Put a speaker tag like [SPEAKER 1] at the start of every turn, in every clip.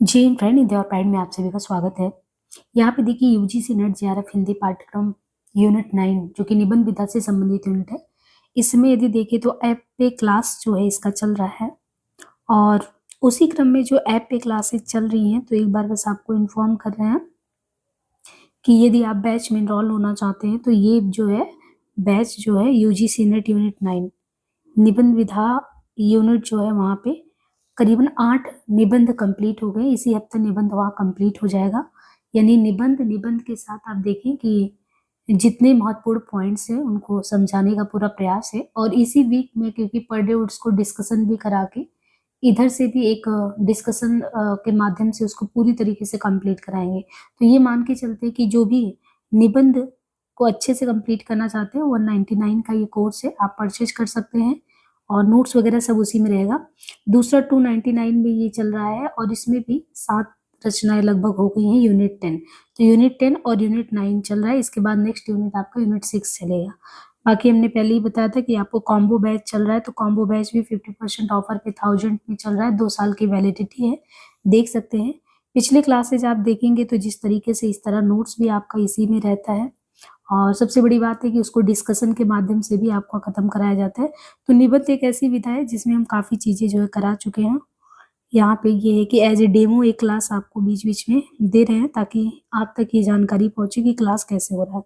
[SPEAKER 1] जी friend, Indore pride में आप सभी का स्वागत है। यहाँ पे देखिए यूजीसी नेट जेआरएफ हिंदी पाठ्यक्रम यूनिट 9 जो कि निबंध विधा से संबंधित यूनिट है। इसमें यदि देखें तो ऐप पे क्लास जो है इसका चल रहा है और उसी क्रम में जो ऐप पे क्लासेस चल रही हैं तो एक बार बस आपको इन्फॉर्म कर रहे हैं कि यदि आप बैच में इनरोल होना चाहते हैं तो ये जो है बैच जो है यूजीसी नेट यूनिट 9 निबंध विधा यूनिट जो है वहाँ पे करीबन 8 निबंध कंप्लीट हो गए। इसी हफ्ते निबंध वहाँ कंप्लीट हो जाएगा। यानी निबंध निबंध के साथ आप देखें कि जितने महत्वपूर्ण पॉइंट्स हैं उनको समझाने का पूरा प्रयास है और इसी वीक में क्योंकि पर डे उसको डिस्कशन भी करा के इधर से भी एक डिस्कशन के माध्यम से उसको पूरी तरीके से कंप्लीट कराएंगे। तो ये मान के चलते हैं कि जो भी निबंध को अच्छे से कंप्लीट करना चाहते हैं 199 का ये कोर्स है, आप परचेज कर सकते हैं और नोट्स वगैरह सब उसी में रहेगा। दूसरा 299 में ये चल रहा है और इसमें भी 7 रचनाएं लगभग हो गई हैं यूनिट 10। तो यूनिट 10 और यूनिट 9 चल रहा है। इसके बाद नेक्स्ट यूनिट आपका यूनिट 6 चलेगा। बाकी हमने पहले ही बताया था कि आपको कॉम्बो बैच चल रहा है, तो कॉम्बो बैच भी 50% ऑफर पे 1000 में चल रहा है। 2 साल की वैलिडिटी है, देख सकते हैं। पिछले क्लासेज आप देखेंगे तो जिस तरीके से इस तरह नोट्स भी आपका इसी में रहता है और सबसे बड़ी बात है कि उसको डिस्कशन के माध्यम से भी आपको खत्म कराया जाता है। तो निबंध एक ऐसी विधा है जिसमें हम काफ़ी चीज़ें जो है करा चुके हैं। यहाँ पे ये है कि एज ए डेमो एक क्लास आपको बीच-बीच में दे रहे हैं ताकि आप तक ये जानकारी पहुँचे कि क्लास कैसे हो रहा है।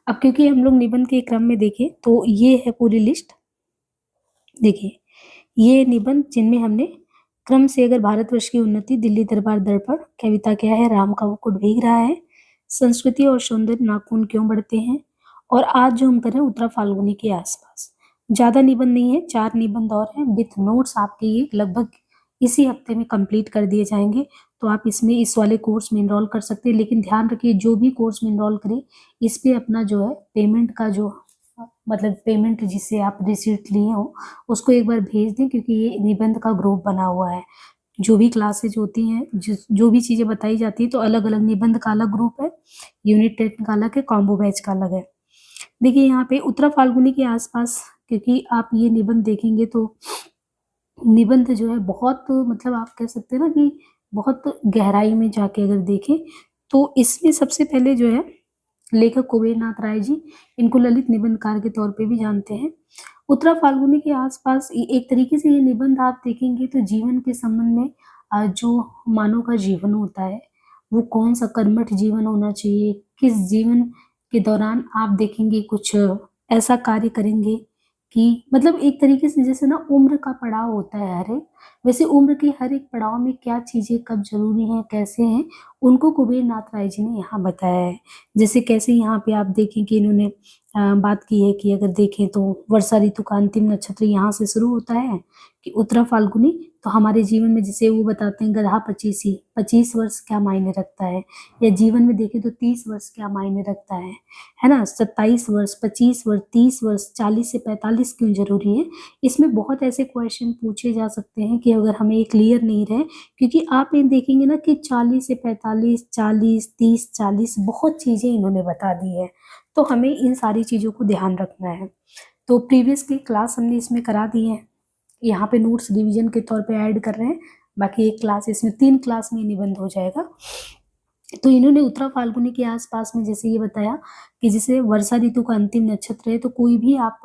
[SPEAKER 1] अब क्योंकि हम लोग निबंध के क्रम में देखें तो ये है पूरी लिस्ट। देखिए, ये निबंध जिनमें हमने क्रम से अगर भारतवर्ष की उन्नति, दिल्ली दरबार दर्पण, कविता क्या है, राम का मुकुट भीग रहा है, संस्कृति और सौंदर्य, नाखून क्यों बढ़ते हैं और आज जो हम कर रहे हैं उत्तरा फाल्गुनी के आसपास। ज़्यादा निबंध नहीं है, 4 निबंध और हैं विथ नोट्स आपके ये लगभग इसी हफ्ते में कंप्लीट कर दिए जाएंगे। तो आप इसमें इस वाले कोर्स में इनरोल कर सकते हैं, लेकिन ध्यान रखिए जो भी कोर्स में इनरोल करें इस पे अपना जो है पेमेंट का जो मतलब पेमेंट जिससे आप रिसीट लिए हो उसको एक बार भेज दें, क्योंकि ये निबंध का ग्रुप बना हुआ है। जो भी क्लासेज होती हैं, जो भी चीज़ें बताई जाती है तो अलग अलग निबंध का अलग ग्रुप है, यूनिट 10 का अलग है, कॉम्बो बैच का अलग है। देखिए यहाँ पे उत्तरा फाल्गुनी के आसपास क्योंकि आप ये निबंध देखेंगे तो निबंध जो है बहुत मतलब आप कह सकते हैं ना कि बहुत गहराई में जाके अगर देखें तो इसमें सबसे पहले जो है लेखक कुबेरनाथ राय जी, इनको ललित निबंधकार के तौर पे भी जानते हैं। उत्तरा फाल्गुनी के आसपास एक तरीके से ये निबंध आप देखेंगे तो जीवन के संबंध में जो मानव का जीवन होता है वो कौन सा कर्मठ जीवन होना चाहिए, किस जीवन के दौरान आप देखेंगे कुछ ऐसा कार्य करेंगे कि मतलब एक तरीके से जैसे ना उम्र का पड़ाव होता है हर एक, वैसे उम्र के हर एक पड़ाव में क्या चीज़ें कब ज़रूरी हैं, कैसे हैं, उनको कुबेरनाथ राय जी ने यहाँ बताया है। जैसे कैसे यहाँ पे आप देखें कि इन्होंने बात की है कि अगर देखें तो वर्षा ऋतु का अंतिम नक्षत्र यहाँ से शुरू होता है कि उत्तरा फाल्गुनी, तो हमारे जीवन में जिसे वो बताते हैं गधा पचीसी, 25 वर्ष क्या मायने रखता है, या जीवन में देखें तो 30 वर्ष क्या मायने रखता है ना, 27 वर्ष, 25 वर्ष, 30 वर्ष, 40 से 45 क्यों जरूरी है। इसमें बहुत ऐसे क्वेश्चन पूछे जा सकते हैं कि अगर हमें ये क्लियर नहीं रहे, क्योंकि आप ये देखेंगे ना कि 40 से 45, 40, 30, 40 बहुत चीजें इन्होंने बता दी है, तो हमें इन सारी चीजों को ध्यान रखना है। तो प्रीवियस की क्लास हमने इसमें करा दी है, यहाँ पे नोट्स रिवीजन के तौर पे ऐड कर रहे हैं। बाकी एक क्लास इसमें 3 क्लास में निबंध हो जाएगा। तो इन्होंने उत्तरा फाल्गुनी के आसपास में जैसे ये बताया कि जैसे वर्षा ऋतु का अंतिम नक्षत्र है तो कोई भी आप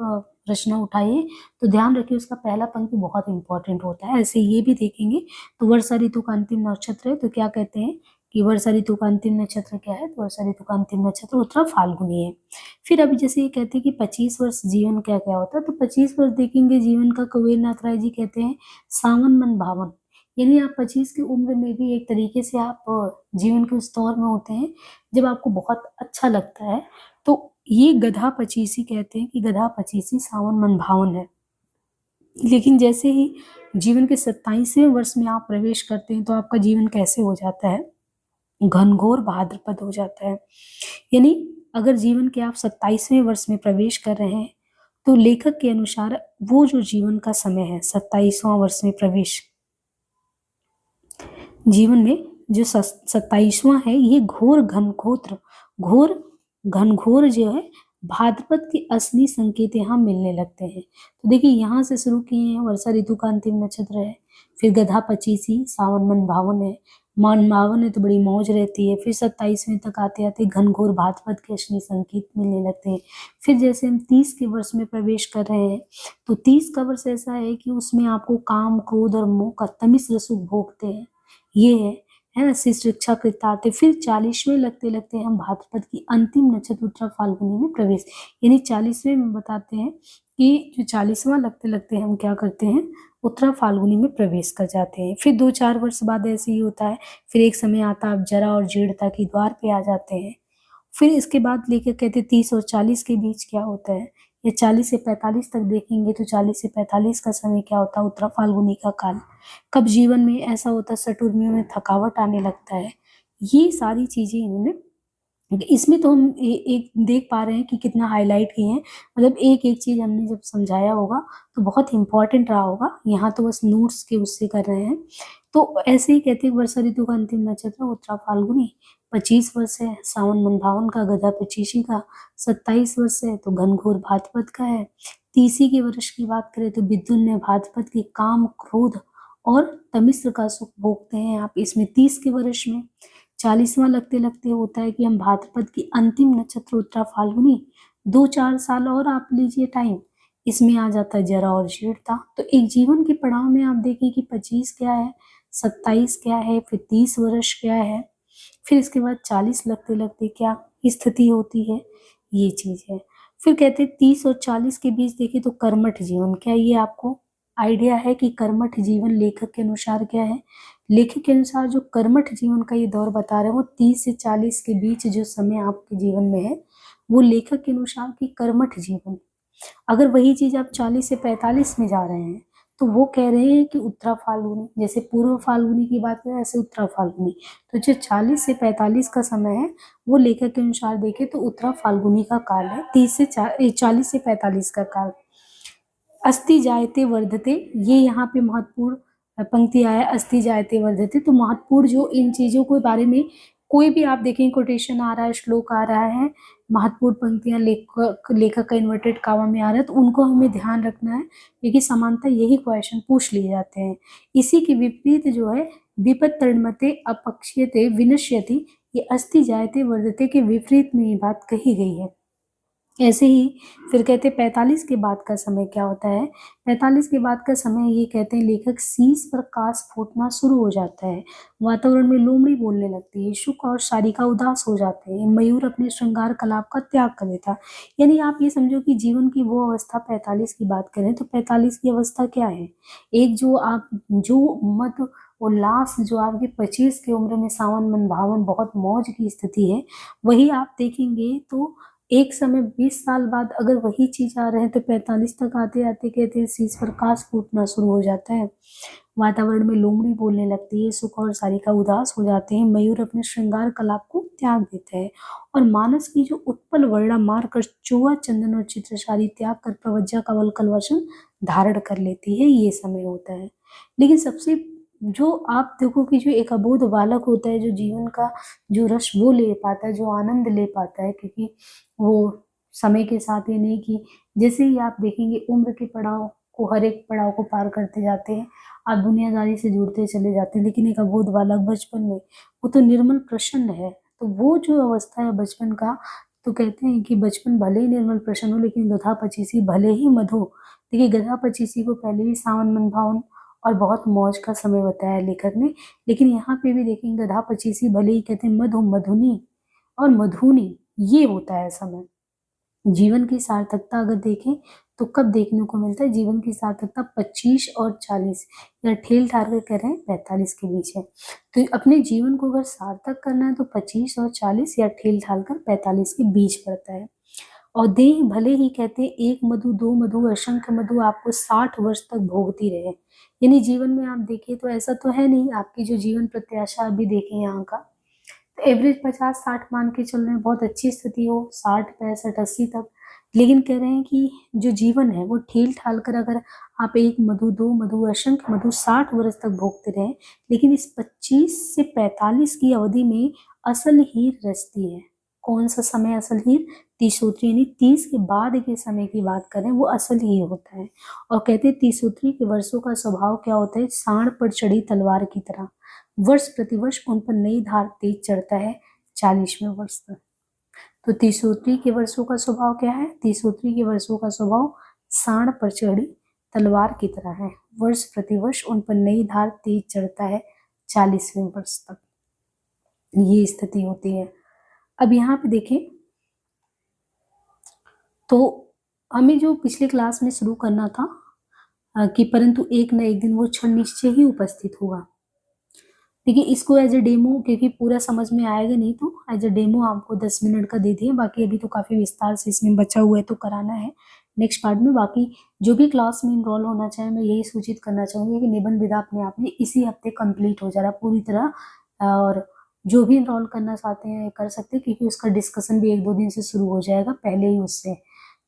[SPEAKER 1] रचना उठाइए तो ध्यान रखिए उसका पहला पंक्ति बहुत इंपॉर्टेंट होता है। ऐसे ये भी देखेंगे तो वर्षा ऋतु का अंतिम नक्षत्र है तो क्या कहते हैं कि वर्षा ऋतु का अंतिम नक्षत्र क्या है, तो वर्षा ऋतु का अंतिम नक्षत्र उत्तरा फाल्गुनी है। फिर अभी जैसे ये कहते हैं कि 25 वर्ष जीवन क्या क्या होता है, तो 25 वर्ष देखेंगे जीवन का कुबेरनाथ राय जी कहते हैं सावन मन भावन, यानी आप 25 की उम्र में भी एक तरीके से आप जीवन के उस दौर में होते हैं जब आपको बहुत अच्छा लगता है। तो ये गधा पचीसी कहते हैं कि गधा पचीसी सावन मन भावन है। लेकिन जैसे ही जीवन के 27वें वर्ष में आप प्रवेश करते हैं तो आपका जीवन कैसे हो जाता है, घनघोर भाद्रपद हो जाता है। यानी अगर जीवन के आप 27वें वर्ष में प्रवेश कर रहे हैं तो लेखक के अनुसार वो जो जीवन का समय है 27वां वर्ष में प्रवेश जीवन में जो 27वां है ये घोर घनघोर जो है भाद्रपद के असली संकेत यहाँ मिलने लगते हैं। तो देखिए यहाँ से शुरू किए हैं, वर्षा ऋतु का अंतिम नक्षत्र है, फिर गधा पचीसी सावन मन भावन है, मनभावन है तो बड़ी मौज रहती है। फिर 27वें तक आते-आते घनघोर भात-पद के अश्लील संकेत मिलने लगते हैं। फिर जैसे हम 30 के वर्ष में प्रवेश कर रहे हैं, तो 30 का वर्ष ऐसा है कि उसमें आपको काम, क्रोध और मोह का तमिश्र सुख भोगते हैं। ये है ना? शिष्ट इच्छाकृत आते। फिर 40वें लगते-लगते हम भाद्रपद की अंतिम नक्षत्र उत्तरा फाल्गुनी में प्रवेश, यानी 40वें में बताते हैं कि जो 40वां लगते-लगते हम क्या करते हैं, उत्तरा फाल्गुनी में प्रवेश कर जाते हैं। फिर 2-4 वर्ष बाद ऐसे ही होता है। फिर एक समय आता है आप जरा और जीर्णता की द्वार पे आ जाते हैं। फिर इसके बाद लेके कहते हैं 30 और 40 के बीच क्या होता है, या 40 से 45 तक देखेंगे तो 40 से 45 का समय क्या होता है, उत्तरा फाल्गुनी का काल। कब जीवन में ऐसा होता है सटुर्मियों में थकावट आने लगता है। ये सारी चीजें इन्होंने, इसमें तो हम एक देख पा रहे हैं कि कितना हाईलाइट किए हैं, मतलब एक-एक चीज़ हमने जब समझाया होगा तो बहुत इम्पोर्टेंट रहा होगा। यहाँ तो बस नोट्स के उससे कर रहे हैं। तो ऐसे ही कहते हैं वर्षा ऋतु का अंतिम नक्षत्र उत्तरा फाल्गुनी, 25 वर्ष है सावन मनभावन का, गधा पचीसी का, 27 वर्ष है तो घनघोर भाद्रपद का है। तीसी के वर्ष की बात करें तो विद्युन ने भाद्रपद के काम, क्रोध और तमिश्र का सुख भोगते हैं आप इसमें 30 के वर्ष में। 40वां लगते-लगते होता है कि हम भाद्रपद की अंतिम नक्षत्र उत्तरा फाल्गुनी, 2-4 साल और आप लीजिए टाइम, इसमें आ जाता है जरा और जीर्णता। तो एक जीवन के पड़ाव में आप देखिए कि 25 क्या है, 27 क्या है, फिर 30 वर्ष क्या है, फिर इसके बाद 40 लगते-लगते क्या स्थिति होती है, ये चीज़ है। फिर कहते हैं 30 और 40 के बीच देखिए तो कर्मठ जीवन, क्या ये आपको आइडिया है कि कर्मठ जीवन लेखक के अनुसार क्या है? लेखक के अनुसार जो कर्मठ जीवन का ये दौर बता रहे हैं वो 30 से 40 के बीच जो समय आपके जीवन में है, वो लेखक के अनुसार कि कर्मठ जीवन। अगर वही चीज़ आप 40 से 45 में जा रहे हैं, तो वो कह रहे हैं कि उत्तरा फाल्गुनी, जैसे पूर्व फाल्गुनी की बात करें ऐसे उत्तरा फाल्गुनी। तो जो 40 से 45 का समय है, वो लेखक के अनुसार देखें तो उत्तरा फाल्गुनी का काल है, 40 से 45 का काल। अस्ति जायते वर्धते, ये यहाँ पे महत्वपूर्ण पंक्ति आया, अस्ति जायते वर्धते। तो महत्वपूर्ण जो इन चीज़ों के बारे में कोई भी आप देखें कोटेशन आ रहा है, श्लोक आ रहा है, महत्वपूर्ण पंक्तियाँ लेखक का इन्वर्टेड कामा में आ रहा है, तो उनको हमें ध्यान रखना है क्योंकि समानता यही क्वेश्चन पूछ लिए जाते हैं। इसी के विपरीत जो है विपद तन्मते अपक्षयते विनश्यति, ये अस्ति जायते वर्धते के विपरीत में ये बात कही गई है। ऐसे ही फिर कहते हैं 45 के बाद का समय क्या होता है, 45 के बाद का समय ये कहते हैं लेखक शीश पर कास फूटना शुरू हो जाता है, वातावरण में लोमड़ी बोलने लगती है, शुक और सारिका उदास हो जाते हैं, मयूर अपने श्रृंगार कलाप का त्याग कर देता है। यानी आप ये समझो कि जीवन की वो अवस्था 45 की बात करें तो 45 की अवस्था क्या है, एक जो आप जो मत उल्लास जो आपकी 25 की उम्र में सावन मन भावन बहुत मौज की स्थिति है, वही आप देखेंगे तो एक समय 20 साल बाद अगर वही चीज आ रहे हैं तो 45 तक आते आते कहते हैं शीश पर कास फूटना शुरू हो जाता है, वातावरण में लोमड़ी बोलने लगती है, सुख और सारिका उदास हो जाते हैं, मयूर अपने श्रृंगार कलाप को त्याग देते हैं और मानस की जो उत्पल वर्णा मार कर चुआ चंदन और चित्रशाली त्याग कर प्रवज्जा कवल कलवशन धारण कर लेती है, ये समय होता है। लेकिन सबसे जो आप देखो कि जो एक अबोध बालक होता है, जो जीवन का जो रस वो ले पाता है, जो आनंद ले पाता है, क्योंकि वो समय के साथ ये नहीं कि जैसे ही आप देखेंगे उम्र के पड़ाव को, हर एक पड़ाव को पार करते जाते हैं, आप दुनियादारी से जुड़ते चले जाते हैं, लेकिन एक अबोध बालक बचपन में वो तो निर्मल प्रसन्न है। तो वो जो अवस्था है बचपन का, तो कहते हैं कि बचपन भले ही निर्मल प्रसन्न हो लेकिन गधा पचीसी भले ही मधु। देखिए गधा पचीसी को पहले ही सावन मन भावन और बहुत मौज का समय बताया लेखक ने, लेकिन यहाँ पे भी देखेंगे गधा पचीसी भले ही कहते हैं मधु मधुनी और मधुनी, ये होता है समय। जीवन की सार्थकता अगर देखें तो कब देखने को मिलता है, जीवन की सार्थकता 25 और 40 या ठेल ठार कर कह रहे हैं 45 के बीच है। तो अपने जीवन को अगर सार्थक करना है तो 25 और 40 या ठेल ठाल कर 45 के बीच पड़ता है। और देह भले ही कहते हैं एक मधु दो मधु असंख्य मधु आपको 60 वर्ष तक भोगती रहे, यानी जीवन में आप देखिए तो ऐसा तो है नहीं, आपकी जो जीवन प्रत्याशा अभी देखें यहाँ का तो एवरेज 50-60 मान के चल रहे हैं, बहुत अच्छी स्थिति हो 60 65 80 तक, लेकिन कह रहे हैं कि जो जीवन है वो ठेल ठाल कर अगर आप एक मधु दो मधु असंख्य मधु 60 वर्ष तक भोगते रहे, लेकिन इस 25 से 45 की अवधि में असल हीर रचती है। कौन सा समय असल हीर, 30 सूत्री, यानी 30 के बाद के समय की बात करें वो असल हीर होता है। और कहते हैं 30 सूत्री के वर्षों का स्वभाव क्या होता है, सांड पर चढ़ी तलवार की तरह, वर्ष प्रतिवर्ष उन पर नई धार तेज चढ़ता है 40वें वर्ष तक। तो तीसोत्री के वर्षों का स्वभाव क्या है? तीसोत्री के वर्षों का स्वभाव सांड पर चढ़ी तलवार की तरह है। वर्ष प्रतिवर्ष उन पर नई धार तेज चढ़ता है 40वें वर्ष तक, ये स्थिति होती है। अब यहाँ पे देखें तो हमें जो पिछले क्लास में शुरू करना था कि परंतु एक न एक दिन वो क्षण निश्चय ही उपस्थित होगा। देखिए इसको एज ए डेमो, क्योंकि पूरा समझ में आएगा नहीं, तो एज ए डेमो आपको 10 मिनट का दे दिए, बाकी अभी तो काफ़ी विस्तार से इसमें बचा हुआ है तो कराना है नेक्स्ट पार्ट में। बाकी जो भी क्लास में इनरोल होना चाहे, मैं यही सूचित करना चाहूँगी कि निबंध विधा अपने आप में इसी हफ्ते कंप्लीट हो जा रहा है पूरी तरह, और जो भी इनरोल करना चाहते हैं कर सकते हैं, क्योंकि उसका डिस्कशन भी 1-2 दिन से शुरू हो जाएगा पहले ही उससे।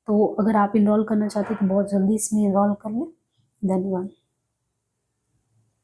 [SPEAKER 1] तो अगर आप इनरोल करना चाहते हैं तो बहुत जल्दी इसमें इनरोल कर लें। धन्यवाद।